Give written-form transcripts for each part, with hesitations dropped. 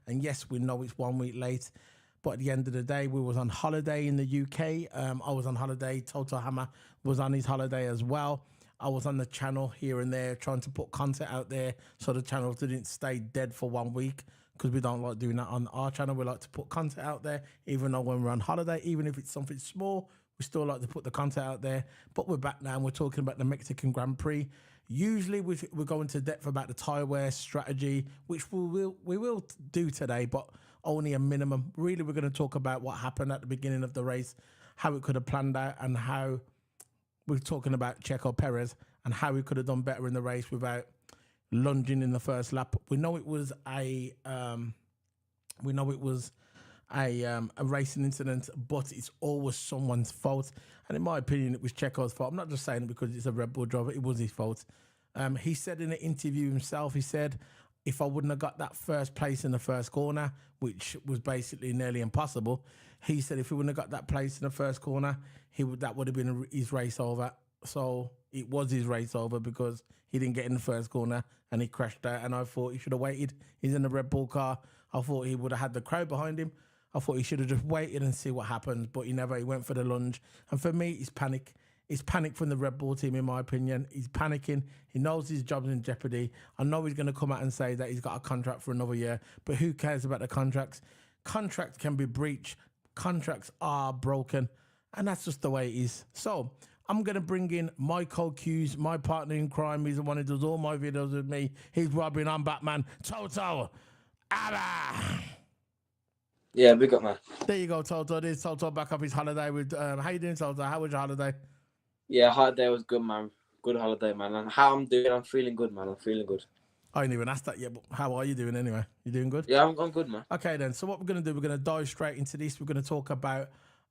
And yes, we know it's 1 week late. But at the end of the day, we was on holiday in the UK. I was on holiday. Toto Hammer was on his holiday as well. I was on the channel here and there trying to put content out there so the channel didn't stay dead for 1 week, because we don't like doing that on our channel. We like to put content out there, even though when we're on holiday, even if it's something small, we still like to put the content out there. But we're back now and we're talking about the Mexican Grand Prix. Usually we're going to depth about the tyre wear strategy, which we will do today, but only a minimum. Really, we're going to talk about what happened at the beginning of the race, how it could have planned out, and how we're talking about Checo Perez and how he could have done better in the race without lunging in the first lap. We know it was a racing incident, but it's always someone's fault. And in my opinion, it was Checo's fault. I'm not just saying it because it's a Red Bull driver. It was his fault. He said in an interview himself, he said, if I wouldn't have got that first place in the first corner, which was basically nearly impossible, he said if he wouldn't have got that place in the first corner, that would have been his race over. So it was his race over because he didn't get in the first corner and he crashed out. And I thought he should have waited. He's in the Red Bull car. I thought he would have had the crowd behind him. I thought he should have just waited and see what happens, but he never. He went for the lunge. And for me, it's panic. It's panic from the Red Bull team, in my opinion. He's panicking. He knows his job's in jeopardy. I know he's going to come out and say that he's got a contract for another year, but who cares about the contracts? Contracts can be breached. Contracts are broken, and that's just the way it is. So I'm going to bring in my co-Qs, my partner in crime. He's the one who does all my videos with me. He's Robin, I'm Batman. Toto. Abba. Yeah, big up, man. There you go, Toto. There's Toto back up his holiday with. How you doing, Toto? How was your holiday? Yeah, holiday was good, man. Good holiday, man. And how I'm doing, I'm feeling good, man. I'm feeling good. I didn't even ask that yet, but how are you doing anyway? You doing good? Yeah, I'm good, man. Okay, then. So what we're going to do, we're going to dive straight into this. We're going to talk about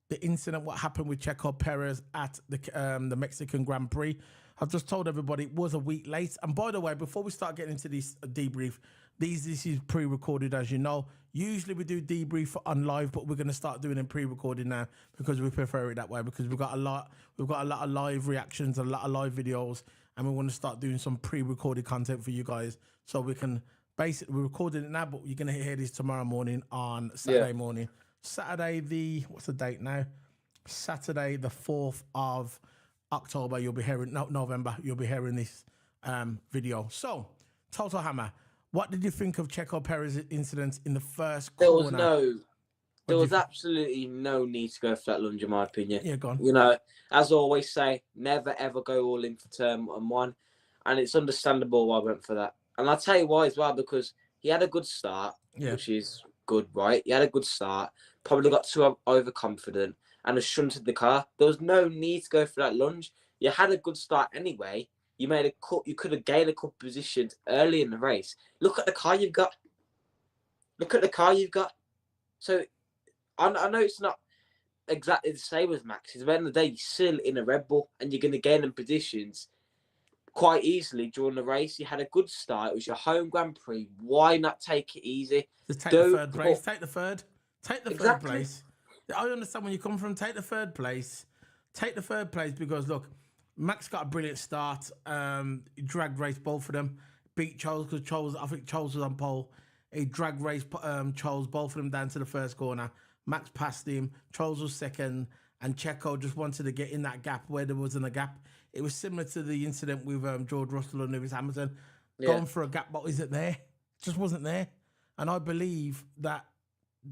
the incident, what happened with Checo Perez at the Mexican Grand Prix. I've just told everybody it was a week late. And by the way, before we start getting into this debrief, this is pre-recorded, as you know. Usually we do debrief on live, but we're going to start doing it pre-recorded now because we prefer it that way, because we've got a lot of live reactions, a lot of live videos, and we want to start doing some pre-recorded content for you guys. So we can basically, we're recording it now, but you're going to hear this tomorrow morning on Saturday morning. Saturday what's the date now? Saturday the 4th of October, you'll be hearing, no, November, you'll be hearing this video. So, Toto Hammer, what did you think of Checo Perez's incident in the first corner? There was absolutely no need to go for that lunge, in my opinion. Yeah, go on. You know, as I always say, never ever go all in for turn one. And it's understandable why I went for that. And I'll tell you why as well, because he had a good start, which is good, right? He had a good start, probably got too overconfident and has shunted the car. There was no need to go for that lunge. You had a good start anyway. You made a cut. You could have gained a couple positions early in the race. Look at the car you've got. Look at the car you've got. So I know it's not exactly the same as Max. At the end of the day, you're still in a Red Bull and you're going to gain them positions quite easily during the race. You had a good start. It was your home Grand Prix. Why not take it easy? Just take the third place. Take the third. Take the third place. I understand when you come from. Take the third place. Take the third place because, look, Max got a brilliant start. He drag raced both of them. Beat Charles because I think Charles was on pole. He drag raced Charles, both of them down to the first corner. Max passed him. Charles was second. And Checo just wanted to get in that gap where there wasn't a gap. It was similar to the incident with George Russell and Lewis Hamilton. Going for a gap, but isn't there? Just wasn't there. And I believe that,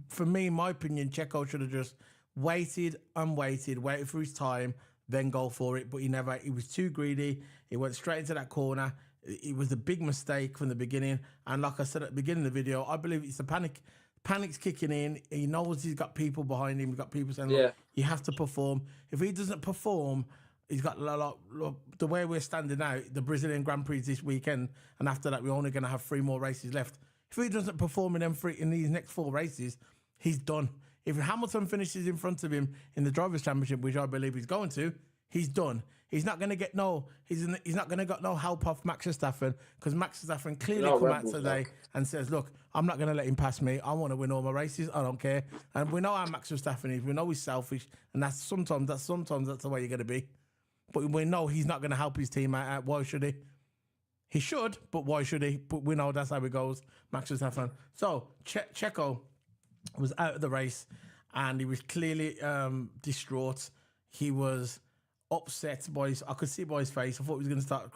for me, in my opinion, Checo should have just waited for his time, then go for it. But he never. He was too greedy. He went straight into that corner. It was a big mistake from the beginning. And like I said at the beginning of the video, I believe it's the panic. Panic's kicking in. He knows he's got people behind him. He's got people saying, look, you have to perform. If he doesn't perform, he's got the way we're standing out, the Brazilian Grand Prix this weekend, and after that, we're only going to have 3 more races left. If he doesn't perform in these next 4 races, he's done. If Hamilton finishes in front of him in the Drivers' Championship, which I believe he's going to, he's done. He's not going to get he's not going to get no help off Max Verstappen, because Max Verstappen clearly come out today and says, look, I'm not going to let him pass me. I want to win all my races. I don't care. And we know how Max Verstappen is. We know he's selfish, and that's sometimes the way you're going to be. But we know he's not going to help his team out. Why should he? He should, but why should he? But we know that's how it goes. Max Verstappen. So Checo was out of the race, and he was clearly distraught. He was upset I could see by his face. I thought he was going to start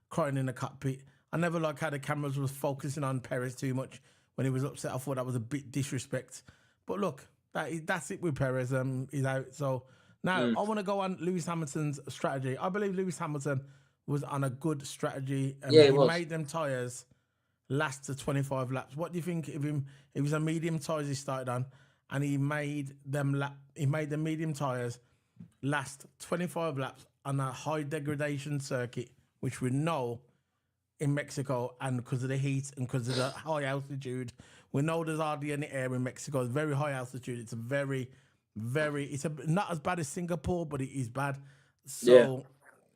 crying in the cockpit. I never liked how the cameras was focusing on Perez too much when he was upset. I thought that was a bit disrespect. But look, that's it with Perez. He's out. So now I want to go on Lewis Hamilton's strategy. I believe Lewis Hamilton was on a good strategy. He made them tyres last to 25 laps. What do you think of him? It was a medium tyres he started on, and he made the medium tyres last 25 laps on a high degradation circuit, which we know in Mexico, and because of the heat and because of the high altitude, we know there's hardly any air in Mexico. It's very high altitude. It's not as bad as Singapore, but it is bad. So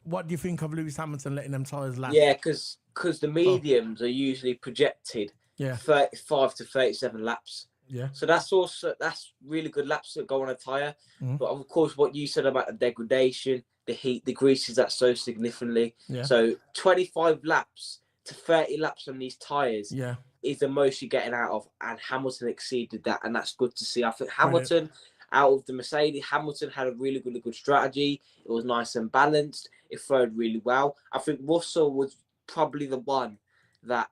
what do you think of Lewis Hamilton letting them tyres last? Yeah, because the mediums are usually projected 35 to 37 laps. Yeah. So that's really good laps that go on a tyre. Mm-hmm. But of course, what you said about the degradation, the heat, the greases that so significantly. Yeah. So 25 laps to 30 laps on these tyres is the most you're getting out of. And Hamilton exceeded that. And that's good to see. I think Hamilton, out of the Mercedes, Hamilton had a really good strategy. It was nice and balanced. It flowed really well. I think Russell was probably the one that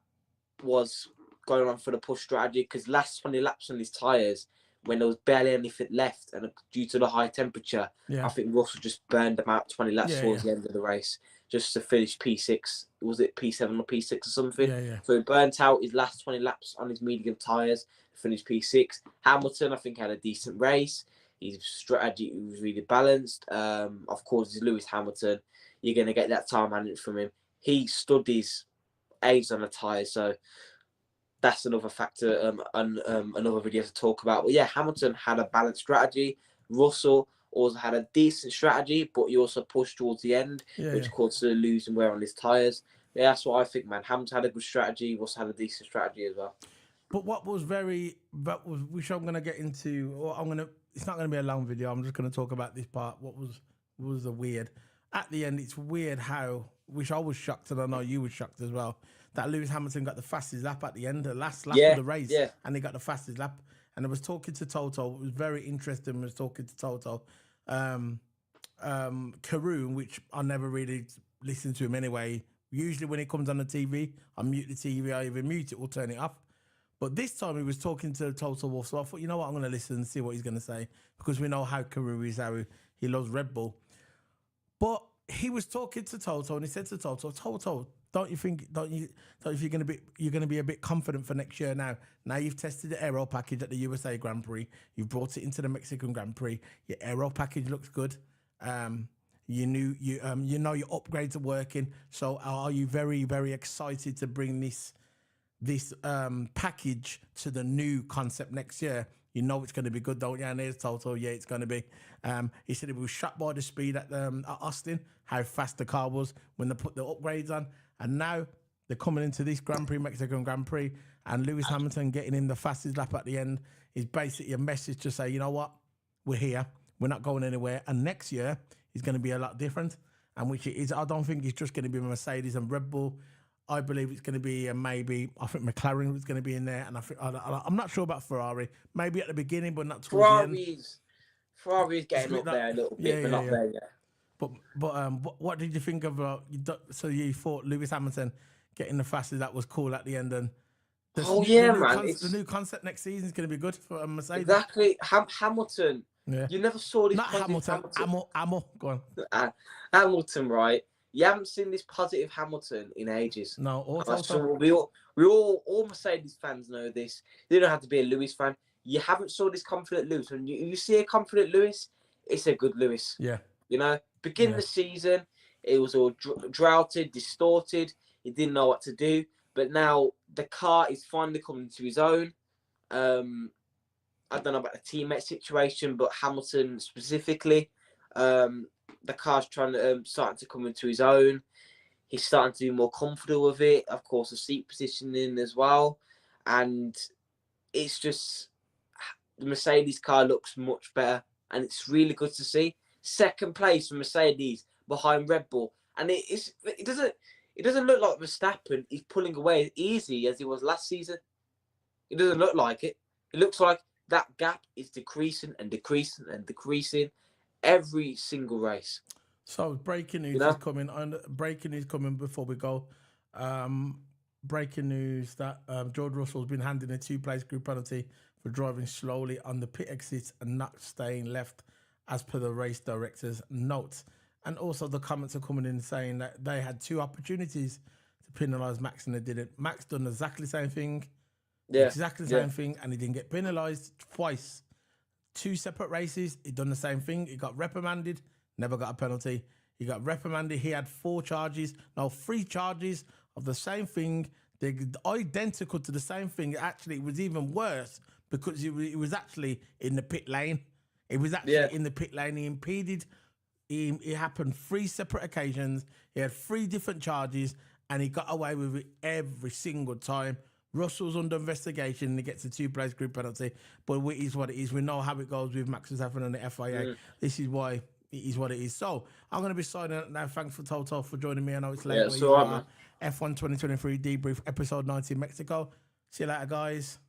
was going on for the push strategy, because last 20 laps on his tyres, when there was barely anything left, and due to the high temperature, I think Russell just burned them out 20 laps towards the end of the race just to finish P6. Was it P7 or P6 or something? So he burnt out his last 20 laps on his medium tyres to finish P6. Hamilton, I think, had a decent race. His strategy was really balanced. Of course, it's Lewis Hamilton. You're going to get that time management from him. He stood his age on the tyres, so that's another factor, another video to talk about. But yeah, Hamilton had a balanced strategy. Russell also had a decent strategy, but he also pushed towards the end, which caused the losing wear on his tyres. Yeah, that's what I think, man. Hamilton had a good strategy. Russell had a decent strategy as well. But which I'm going to get into, or it's not going to be a long video. I'm just going to talk about this part. What was the weird. At the end, it's weird how, which I was shocked, and I know you were shocked as well, that Lewis Hamilton got the fastest lap at the end, the last lap of the race, and he got the fastest lap. And I was talking to Toto. It was very interesting. I was talking to Toto. Karoon, which I never really listen to him anyway. Usually when he comes on the TV, I mute the TV. I either mute it or turn it off. But this time he was talking to Toto Wolff, so I thought, you know what, I'm going to listen and see what he's going to say, because we know how Karoon is, how he loves Red Bull. But he was talking to Toto, and he said to Toto, don't you think you're going to be a bit confident for next year now? Now you've tested the aero package at the USA Grand Prix, you've brought it into the Mexican Grand Prix. Your aero package looks good. You know your upgrades are working. So are you very, very excited to bring this package to the new concept next year? You know it's going to be good, don't you? And there's Toto. Yeah, it's going to be. He said he was shocked by the speed at Austin, how fast the car was when they put the upgrades on. And now they're coming into this Mexican Grand Prix, and Lewis Hamilton getting in the fastest lap at the end is basically a message to say, you know what? We're here. We're not going anywhere. And next year is going to be a lot different. And which it is, I don't think it's just going to be Mercedes and Red Bull. I believe it's going to be I think McLaren was going to be in there, and I'm not sure about Ferrari. Maybe at the beginning, but not towards the end. Ferrari's getting up there a little bit, but not there yet. But what did you think of? So you thought Lewis Hamilton getting the fastest, that was cool at the end, and the new concept next season is going to be good for Mercedes. Exactly, Hamilton. Yeah. You never saw this. Not Hamilton. Amo. Go on. Hamilton, right? You haven't seen this positive Hamilton in ages. No, we all Mercedes fans know this. You don't have to be a Lewis fan. You haven't saw this confident Lewis. When you see a confident Lewis, it's a good Lewis. Yeah. You know, beginning of the season, it was all droughted, distorted. He didn't know what to do. But now the car is finally coming to his own. I don't know about the teammate situation, but Hamilton specifically, the car's starting to come into his own. He's starting to be more comfortable with it. Of course, the seat positioning as well. And it's just, the Mercedes car looks much better. And it's really good to see. Second place for Mercedes behind Red Bull. And it's it doesn't look like Verstappen is pulling away as easy as he was last season. It doesn't look like it. It looks like that gap is decreasing and decreasing and decreasing every single race. So breaking news is coming. Breaking news coming before we go. Breaking news that George Russell's been handed a 2-place group penalty for driving slowly on the pit exit and not staying left, as per the race director's notes. And also the comments are coming in saying that they had 2 opportunities to penalise Max and they didn't. Max done exactly the same thing. Yeah. Exactly the same thing, and he didn't get penalised twice. 2 separate races, he done the same thing. He got reprimanded, never got a penalty. He got reprimanded. He had 3 charges of the same thing. They're identical to the same thing. Actually, it was even worse because it was actually in the pit lane. It was actually in the pit lane. He impeded. It happened 3 separate occasions. He had 3 different charges, and he got away with it every single time. Russell's under investigation and he gets a 2-place group penalty. But it is what it is. We know how it goes with Max Verstappen and the FIA. This is why it is what it is. So I'm going to be signing out now. Thanks for Toto for joining me. I know it's late. Yeah, so F1 2023 Debrief, episode 90 Mexico. See you later, guys.